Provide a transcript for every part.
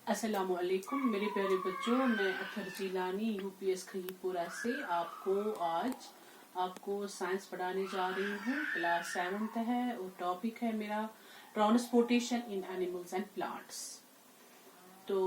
अस्सलामु अलैकुम मेरे प्यारे बच्चों, मैं अथर जिलानी यूपीएस खहीपुरा से आपको साइंस पढ़ाने जा रही हूँ। क्लास 7th है और टॉपिक है मेरा transportation in animals and plants. तो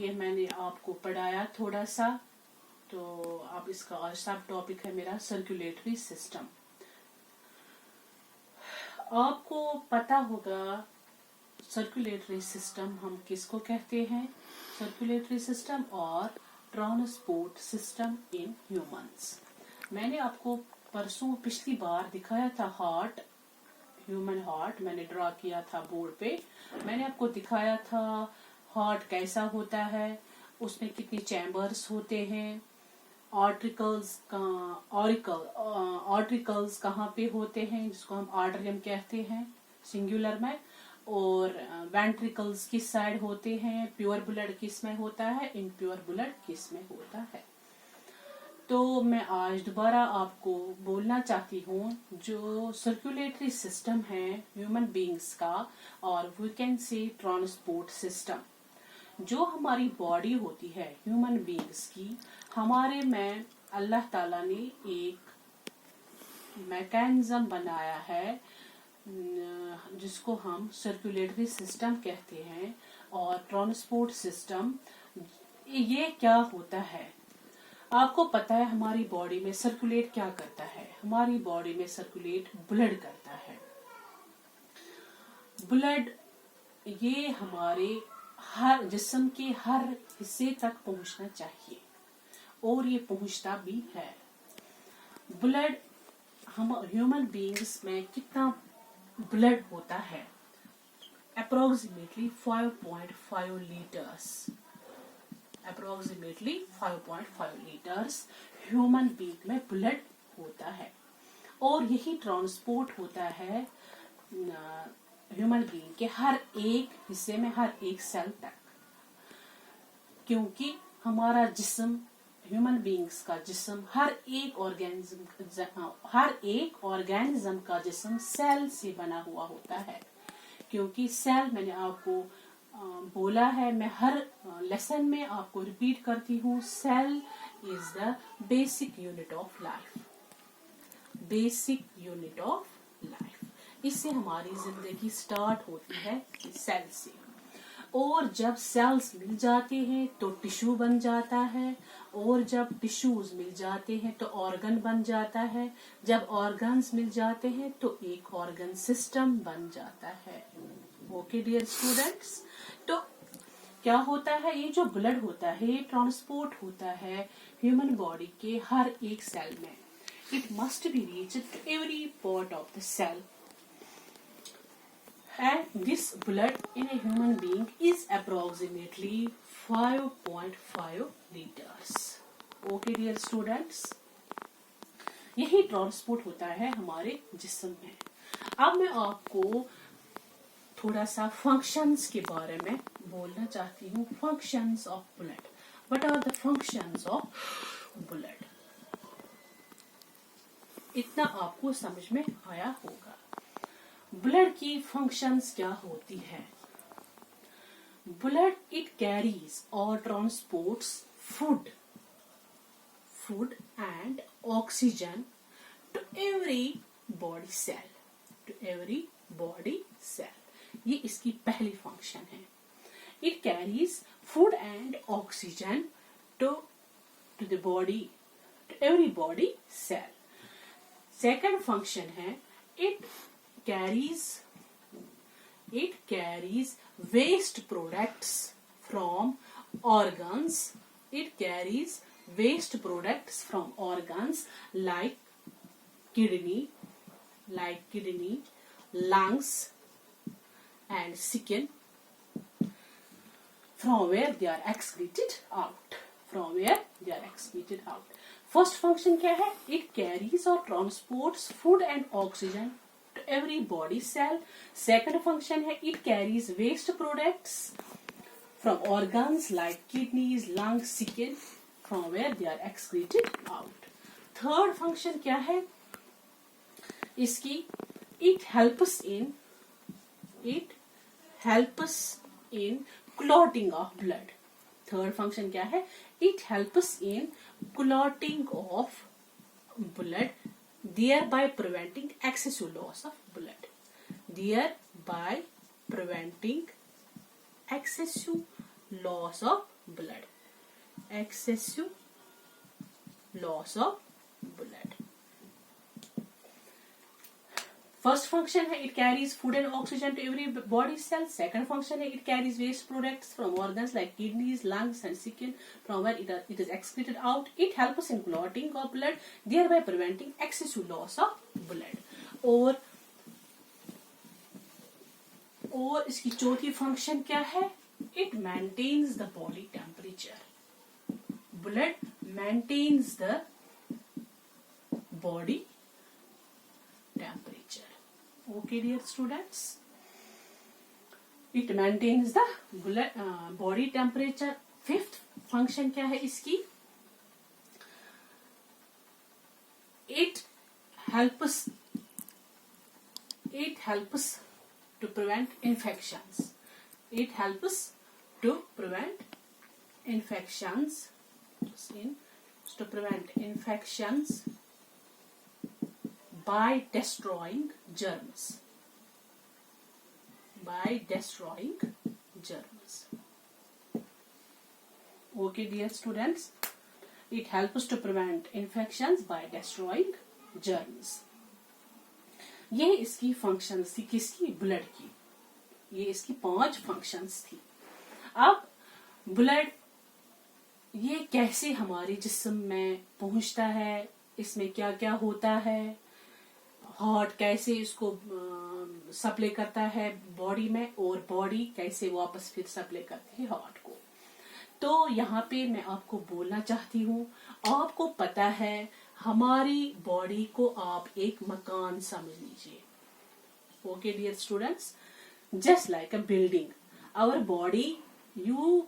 ये मैंने आपको पढ़ाया थोड़ा सा, तो आप इसका सब टॉपिक है मेरा सर्कुलेटरी सिस्टम। आपको पता होगा सर्कुलेटरी सिस्टम हम किसको कहते हैं, सर्कुलेटरी सिस्टम और ट्रांसपोर्ट सिस्टम इन ह्यूमंस। मैंने आपको परसों पिछली बार दिखाया था हार्ट, ह्यूमन हार्ट मैंने ड्रा किया था बोर्ड पे। मैंने आपको दिखाया था हार्ट कैसा होता है, उसमें कितने चैम्बर्स होते हैं, ऑर्टिकल्स कहाँ पे होते हैं जिसको हम आर्टरियम कहते हैं सिंगुलर में, और वेंट्रिकल्स किस साइड होते हैं, प्योर ब्लड किस में होता है, इम्प्योर ब्लड किस में होता है। तो मैं आज दोबारा आपको बोलना चाहती हूँ जो सर्कुलेटरी सिस्टम है ह्यूमन बीइंग्स का, और we can say transport system. जो हमारी बॉडी होती है ह्यूमन बीइंग्स की, हमारे में अल्लाह ताला ने एक मैकेनिज्म बनाया है जिसको हम सर्कुलेटरी सिस्टम कहते हैं। और ट्रांसपोर्ट सिस्टम ये क्या होता है, आपको पता है हमारी बॉडी में सर्कुलेट क्या करता है, हमारी बॉडी में सर्कुलेट ब्लड करता है। ब्लड ये हमारे हर जिस्म के हर हिस्से तक पहुंचना चाहिए और ये पहुंचता भी है। ब्लड हम ह्यूमन बीइंग्स में कितना ब्लड होता है, approximately 5.5 litres, approximately 5.5 litres human being में ब्लड होता है। और यही ट्रांसपोर्ट होता है ह्यूमन बीइंग के हर एक हिस्से में, हर एक सेल तक, क्योंकि हमारा जिस्म, ह्यूमन बीइंग्स का जिस्म, हर एक ऑर्गेनिज्म का जिस्म सेल से बना हुआ होता है। क्योंकि सेल, मैंने आपको बोला है, मैं हर लेसन में आपको रिपीट करती हूँ, cell is the basic unit of life, basic unit of life. इससे हमारी जिंदगी स्टार्ट होती है सेल से, और जब सेल्स मिल जाते हैं तो टिश्यू बन जाता है, और जब टिश्यूज मिल जाते हैं तो ऑर्गन बन जाता है, जब ऑर्गन्स मिल जाते हैं तो एक ऑर्गन सिस्टम बन जाता है। ओके डियर स्टूडेंट्स, तो क्या होता है, ये जो ब्लड होता है ये ट्रांसपोर्ट होता है ह्यूमन बॉडी के हर एक सेल में। It must be reached to every part of the cell, and this blood in a human being is approximately 5.5 liters. Okay dear students, यही ट्रांसपोर्ट होता है हमारे जिस्म में। अब मैं आपको थोड़ा सा फंक्शंस के बारे में बोलना चाहती हूँ। Functions of blood, what are the functions of blood, इतना आपको समझ में आया होगा। ब्लड की फंक्शंस क्या होती है। ब्लड इट कैरीज और transports food and oxygen to every body cell, to every body cell. ये इसकी पहली फंक्शन है। It carries food and oxygen to the body, to every body cell. Second function है, it carries waste products from organs. It carries waste products from organs like kidney, lungs and skin, from where they are excreted out. First function क्या है, it carries or transports food and oxygen every body cell. Second function है, it carries waste products from organs like kidneys, lungs, skin, from where they are excreted out. Third function क्या है इसकी, it helps in clotting of blood. Third function क्या है? It helps in clotting of blood, thereby preventing excessive loss of blood. Thereby preventing excessive loss of blood. Excessive loss of blood. First function है it carries food and oxygen to every body cell. Second function है it carries waste products from organs like kidneys, lungs and skin from where it is excreted out. It helps in clotting of blood, thereby preventing excessive loss of blood. और इसकी चौथी function क्या है? It maintains the body temperature. Blood maintains the body temperature. Okay, dear students. It maintains the blood, body temperature. Fifth function क्या है इसकी? It helps to prevent infections. It helps to prevent infections. To prevent infections by destroying germs. By destroying germs. Okay, dear students. It helps to prevent infections by destroying germs. ये इसकी functions थी किसकी? Blood की. ये इसकी 5 functions थी. अब blood ये कैसे हमारे जिस्म में पहुंचता है, इसमें क्या क्या होता है, हार्ट कैसे इसको सप्लाई करता है बॉडी में, और बॉडी कैसे वापस फिर सप्लाई करती है हार्ट को. तो यहाँ पे मैं आपको बोलना चाहती हूँ, आपको पता है हमारी बॉडी को आप एक मकान समझ लीजिए. Okay dear students, just like a building, our body, you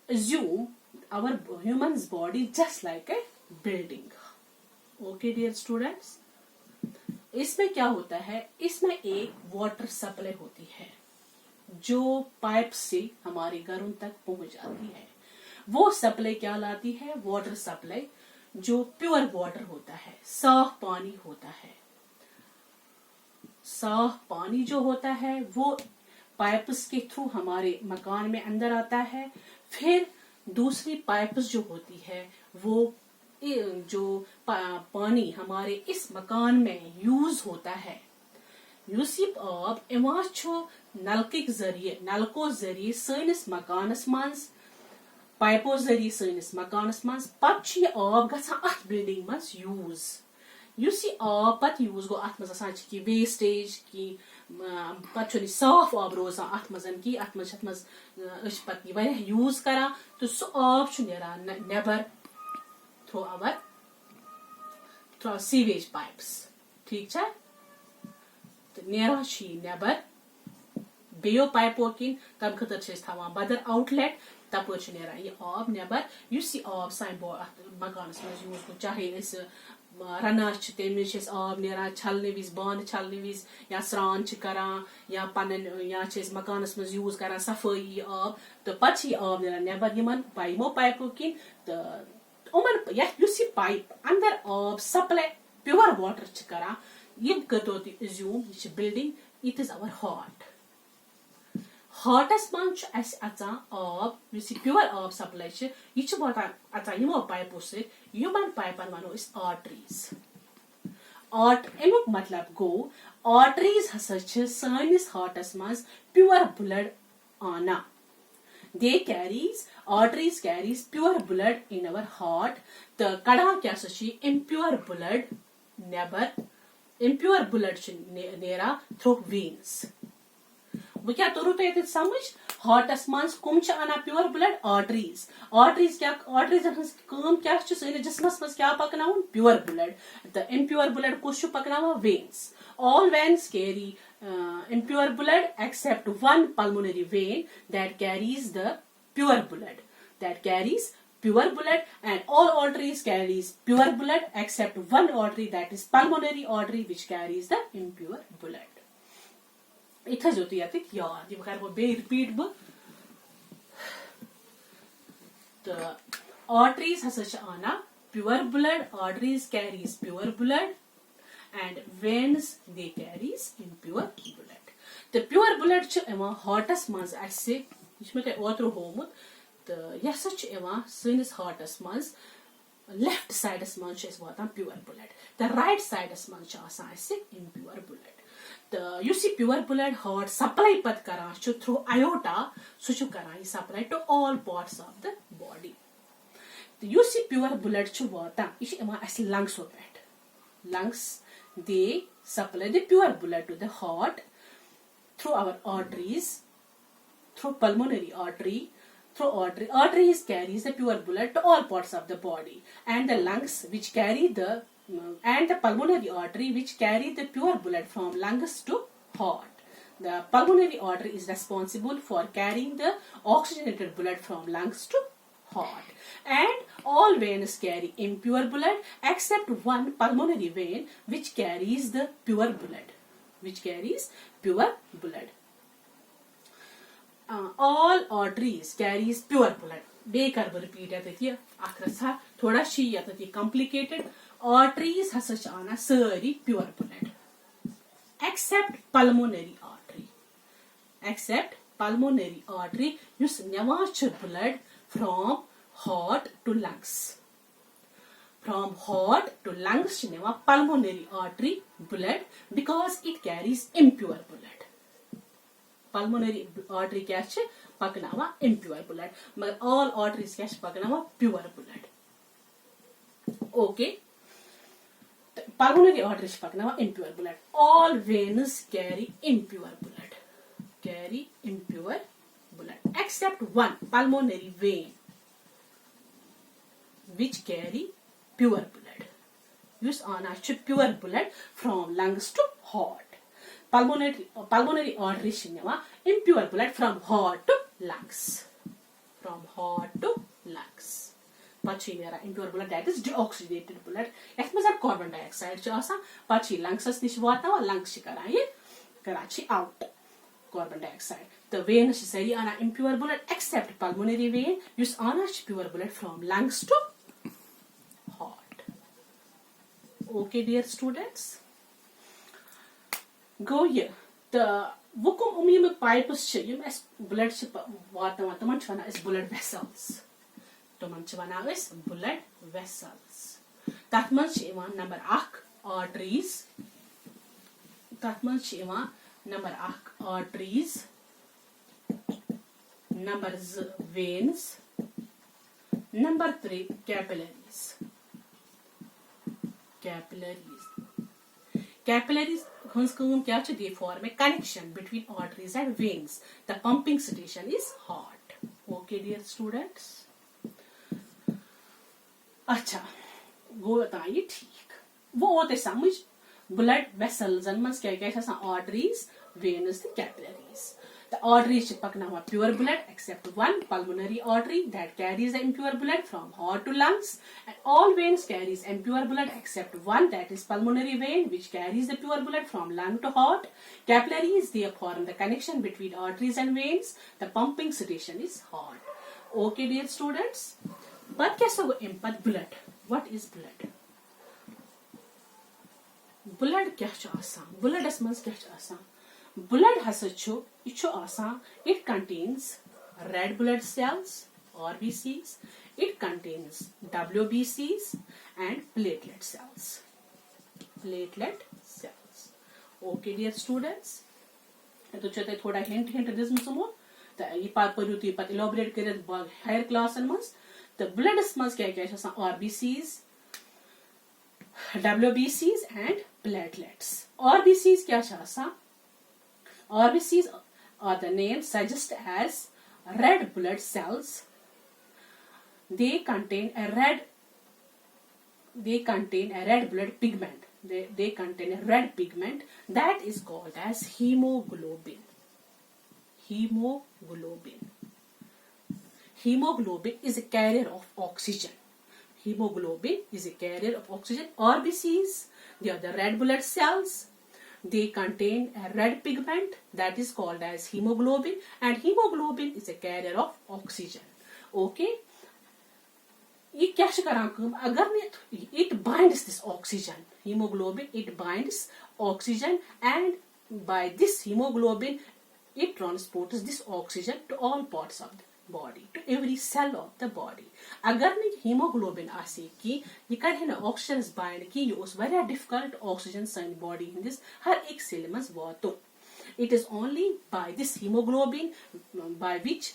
assume our human's body just like a building. Okay dear students, इसमें क्या होता है? इसमें एक वाटर सप्लाई होती है जो पाइप से हमारे घरों तक पहुंच जाती है. वो सप्लाई क्या लाती है? वाटर सप्लाई, जो प्योर वाटर होता है, साफ पानी होता है. साफ पानी जो होता है वो पाइप्स के थ्रू हमारे मकान में अंदर आता है. फिर दूसरी पाइप्स जो होती है वो जो पानी हमारे इस मकान में यूज होता है. यूसिप आब इवान नलक जरिए, नलको जरिए सैनिस मकानस मज, पाइपो जरिए सैनिस मकानस मज. पत यह आब गछान अथ बिल्डिंग मज यूज. युस यह आब पत यूज गो अथ मज आसान की वेस्टेज की पत साफ आब रोजान अथ मज की अथ मज पत यूज करा. तो सह आब नेरान नेबर थ्रू आवर सीवेज पाइप्स. ठीक है, तो नेरान नेबर बेयो पाइपो किन तम खतर थवान बदल आउटलेट. तपर नेरान यह आब नेबर. युस यह आब सान मकानस मज यूज गो, चाहे रनान तमें आब नेरान छलने विज, बांद छलने विज, या स्रान करान, या पन या मकानस मज यूज करान सफाई आब. तो पत यह आब नेरान नेबर यमन यमो पाइपो किन. तो युस यह पाइप अंदर आब सप्लाई प्योर वाटर करान. यम करो एज्यूम यह building, it is our heart. Hearts मज अचान आब, प्योर आब सप्लाई यह वातान अचान यमो पाइपो सत. यमन पाइपन वनो आर्टरीज. अमुक मतलब गो आर्टरीज हसा सानिस हार्टस मज प्योर ब्लड आना. They carries, arteries carries pure blood in our heart. तो कड़ा क्या सची impure blood never, impure blood नेरा through veins. वो क्या तो रुपये थे समझ? हार्टस मज कुम आना प्योर ब्लड? आर्टरीज. आर्टरीज क्या, आर्टरीज काम क्या जिस्मस मज क्या पकनावन? Pure blood. तो इम्प्योर ब्लड कुछ पकनावन? Veins. All veins carry impure blood except one pulmonary vein that carries the pure blood. That carries pure blood, and all arteries carries pure blood except one artery, that is pulmonary artery, which carries the impure blood. इतना जो तो याद याद ये कर वो बे repeat ब The arteries hasa cha ana pure blood. Arteries carries pure blood, and veins they carries impure blood. The pure blood cha ema heartas mans ase ishmete otro homut. The yasa cha ema sinis heartas mans left side as mans is watan pure blood. The right side as mans cha asa ase impure blood. The you see pure blood heart supply pat karan chu through aorta so chu karan supply to all parts of the body. The you see pure blood chu watan ish ema as lungs of it. Lungs they supply the pure blood to the heart through our arteries, through pulmonary artery, through arteries carries the pure blood to all parts of the body, and the lungs which carry the and the pulmonary artery which carry the pure blood from lungs to heart. The pulmonary artery is responsible for carrying the oxygenated blood from lungs to heart, and all veins carry impure blood except one pulmonary vein which carries the pure blood, all arteries carries pure blood. Bekar repeat it akrasa thoda shi yatati complicated. Arteries hasa chana sari pure blood except pulmonary artery yus nevachu blood from heart to lungs. From heart to lungs nema pulmonary artery blood because it carries impure blood. Pulmonary artery kya che paknawa impure blood. But all arteries kya che paknawa pure blood. Okay. Pulmonary arteries paknawa impure blood. All veins carry impure blood. Except one pulmonary vein which carry pure blood. Use on pure blood from lungs to heart. Pulmonary artery shineva impure blood from heart to lungs. Pachinera impure blood that is deoxygenated blood. Ekmas are carbon dioxide chasa. Pachi lungs as nish wata wa lungs shikaraye karachi out. Carbon dioxide. The vein is sari ana impure blood except pulmonary vein use ana pure blood from lungs to heart. Okay, dear students. Go here. The vukum umim pipes chayum as blood wata tamanchana is blood vessels. Tamanchana is blood vessels. That much iman number ak arteries. Arteries. Number veins. Number 3 capillaries. Capillaries they form a connection between arteries and veins. The pumping station is heart. Okay, dear students. अच्छा वो बताइए ठीक वो होते समझ blood vessels and mans क्या क्या arteries, veins, the capillaries. The arteries chipakna pure blood except one pulmonary artery that carries the impure blood from heart to lungs, and all veins carries impure blood except one that is pulmonary vein which carries the pure blood from lung to heart. Capillaries they form the connection between arteries and veins. The pumping station is heart. Okay, dear students. But blood. What is blood? Blood kya asa? Blood as mans kya asa? Blood has it contains red blood cells, RBCs, it contains WBCs and platelet cells. Okay, dear students. तो चलते थोड़ा hint this मुसमो तो ये पार पर युति पार elaborate करे higher class and मस the blood मस क्या क्या है RBCs, WBCs and platelets. RBCs क्या है RBCs are the name suggest as red blood cells. They contain a red blood pigment. They contain a red pigment that is called as hemoglobin. Hemoglobin is a carrier of oxygen. RBCs, they are the red blood cells. They contain a red pigment that is called as hemoglobin, and hemoglobin is a carrier of oxygen. Okay, یہ کیا چھ کران کم اگر it binds this oxygen, hemoglobin, it binds oxygen, and by this hemoglobin it transports this oxygen to all parts of the body, to every cell of the body. اگر نہ haemoglobin آسے کی یہ کرے نا آکسیجنس بائنڈ کی یہ اس واریاہ ڈفکلٹ آکسیجن سانہ باڈی ہندس ہر ایک سیل مز واتن. It is only by this hemoglobin by which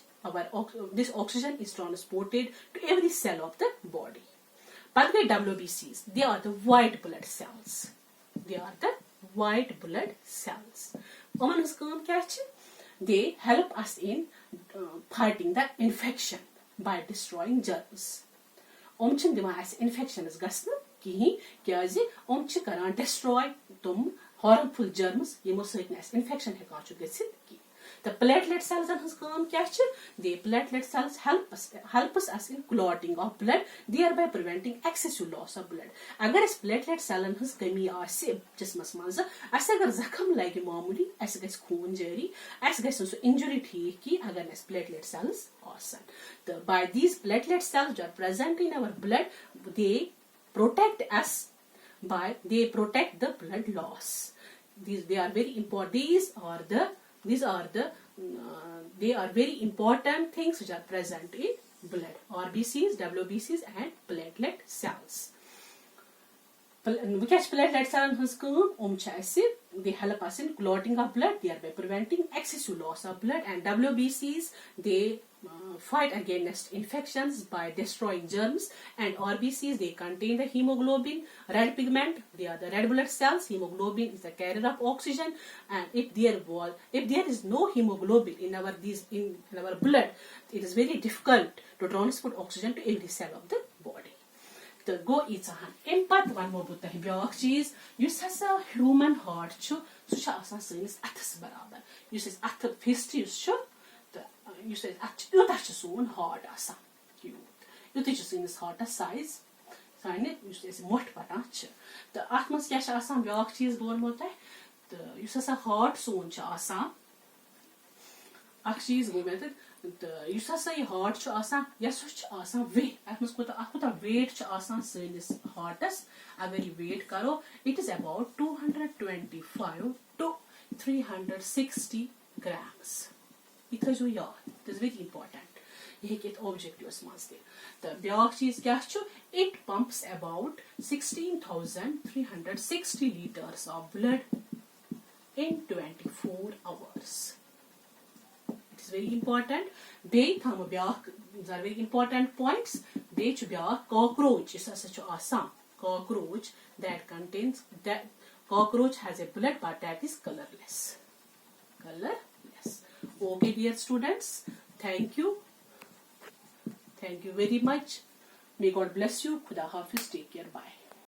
this oxygen is transported to every cell of the body. But the WBCs, they are the white blood cells. They are the white blood cells. Oman his kaam kya chh? They help us in fighting the infection by destroying germs. Chh divan as infections gasna kihin kyaze chh karan destroy tum harmful germs yemo saitn as infection hekan chu gitsit ki. The platelet cells and his kaam kya chh? The platelet cells help us in clotting of blood, thereby preventing excessive loss of blood. Agar is platelet cell and his kami aase jismas manza as agar zakham lagi mamuli as gets khoon jari as gets so injury theek ki agar is platelet cells asan. By these platelet cells which are present in our blood, they protect us they protect the blood loss. They are very important. They are very important things which are present in blood. RBCs, WBCs and platelet cells. Platelet cells they help us in clotting of blood, thereby preventing excessive loss of blood. And WBCs, they fight against infections by destroying germs. And RBCs, they contain the hemoglobin, red pigment. They are the red blood cells. Hemoglobin is the carrier of oxygen, and if there is no hemoglobin in our blood, it is very difficult to transport oxygen to every cell of the body. So go eat sahan. Impact one more but بیاکھ چیز یُس ہسا human heart چھُ سُہ چھُ آسان سٲنِس اَتھس برابر. یُس اَسہِ اَتھٕ فِسٹ یُس چھُ تہٕ یُس اَسہِ اَتھ چھُ تیوٗتاہ چھُ سون ہارٹ آسان یُتُے چھُ سٲنِس ہارٹس سایز سانہِ یُس اَسہِ مۄٹھ پَٹان چھِ. تہٕ اَتھ منٛز کیاہ چھُ آسان بیاکھ چیٖز بہٕ وَنمو تۄہہِ تہٕ یُس ہسا ہارٹ سون چھُ آسان اکھ چیٖز گوٚو مےٚ تہٕ یُس ہسا یہِ ہارٹ چھُ آسان یہِ ہسا چھُ آسان ویٹ اَتھ منٛز کوٗتاہ ویٹ چھُ آسان سٲنِس ہارٹس اگر یہِ ویٹ کرو it is about 225 to 360 grams. یہِ تھٲیزیو یاد, اٹ از ویری امپارٹنٹ. یہِ ہیٚکہِ یتھ اوبجیکٹِوس منٛز تہِ. تہٕ بیاکھ چیٖز کیاہ چھُ it pumps about 16,360 liters of blood in 24 hours. It is very important. بیٚیہِ تھاوو بیاکھ these are very important points. بیٚیہِ چھُ بیاکھ cockroach یُس ہسا چھُ آسان cockroach that cockroach has a blood but that is colorless. Okay dear students, thank you very much. May God bless you. Khuda Hafiz. Take care. Bye.